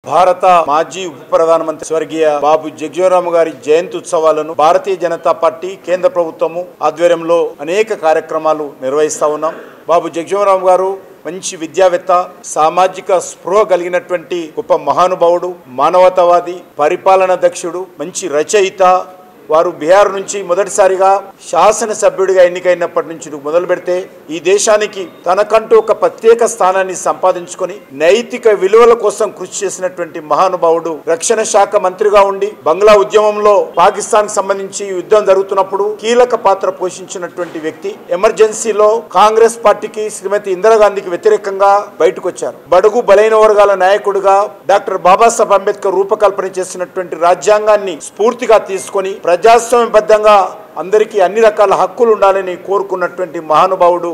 భారత మాజీ ఉప ప్రధానమంత్రి స్వర్గీయ బాబు జగజీవన్ గారి జయంతి ఉత్సవాలను భారతీయ జనతా పార్టీ కేంద్ర ప్రభుత్వము ఆధ్వర్యంలో అనేక కార్యక్రమాలు నిర్వహిస్తా ఉన్నాం. బాబు జగజీవన్ గారు మంచి విద్యావేత్త, సామాజిక స్పృహ కలిగినటువంటి గొప్ప మహానుభావుడు, మానవతావాది, పరిపాలన దక్షుడు, మంచి రచయిత. వారు బీహార్ నుంచి మొదటిసారిగా శాసనసభ్యుడిగా ఎన్నికైనప్పటి నుంచి మొదలు పెడితే ఈ దేశానికి తనకంటూ ఒక ప్రత్యేక స్థానాన్ని సంపాదించుకొని నైతిక విలువల కోసం కృషి చేసినటువంటి మహానుభావుడు. రక్షణ శాఖ మంత్రిగా ఉండి బంగ్లా ఉద్యమంలో పాకిస్తాన్ సంబంధించి యుద్ధం జరుగుతున్నప్పుడు కీలక పాత్ర పోషించినటువంటి వ్యక్తి. ఎమర్జెన్సీలో కాంగ్రెస్ పార్టీకి శ్రీమతి ఇందిరాగాంధీకి వ్యతిరేకంగా బయటకు వచ్చారు. బడుగు బలైన వర్గాల నాయకుడిగా డాక్టర్ బాబాసాహెబ్ అంబేద్కర్ రూపకల్పన చేసినటువంటి రాజ్యాంగాన్ని స్ఫూర్తిగా తీసుకొని ప్రజాస్వామ్యబద్ధంగా అందరికీ అన్ని రకాల హక్కులు ఉండాలని కోరుకున్నటువంటి మహానుభావుడు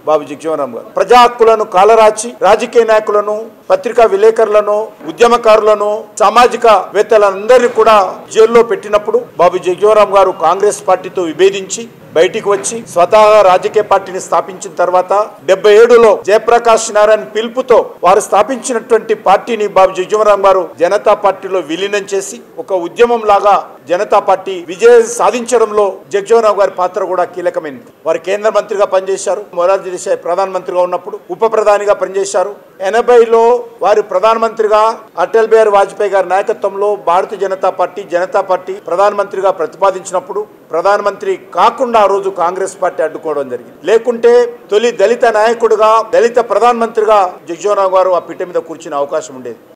బాబు జగజీవన్ రామ్ గారు. ప్రజా హక్కులను కాలరాచి రాజకీయ నాయకులను, పత్రికా విలేకరులను, ఉద్యమకారులను, సామాజిక వేత్తలందరినీ కూడా జైల్లో పెట్టినప్పుడు బాబు జగజీవన్ రామ్ గారు కాంగ్రెస్ పార్టీతో విభేదించి బయటికి వచ్చి స్వతహా రాజకీయ పార్టీని స్థాపించిన తర్వాత 77లో జయప్రకాష్ నారాయణ పిలుపుతో వారు స్థాపించినటువంటి పార్టీని బాబు జగజీవన్ రామ్ గారు జనతా పార్టీలో విలీనం చేసి ఒక ఉద్యమం లాగా జనతా పార్టీ విజయం సాధించడంలో జగజీవన్ రామ్ గారి పాత్ర కూడా కీలకమైనది. వారు కేంద్ర మంత్రిగా పనిచేశారు. మొరార్జీ దేశాయ్ ప్రధానమంత్రిగా ఉన్నప్పుడు ఉప ప్రధానిగా పనిచేశారు. 80లో వారు ప్రధానమంత్రిగా అటల్ బిహారీ వాజ్పేయి గారి నాయకత్వంలో భారతీయ జనతా పార్టీ ప్రధానమంత్రిగా ప్రతిపాదించినప్పుడు ప్రధానమంత్రి కాకుండా ఆ రోజు కాంగ్రెస్ పార్టీ అడ్డుకోవడం జరిగింది. లేకుంటే తొలి దళిత నాయకుడిగా, దళిత ప్రధానమంత్రిగా జగజీవన్ రామ్ గారు ఆ పీఠ మీద కూర్చునే అవకాశం ఉండేది.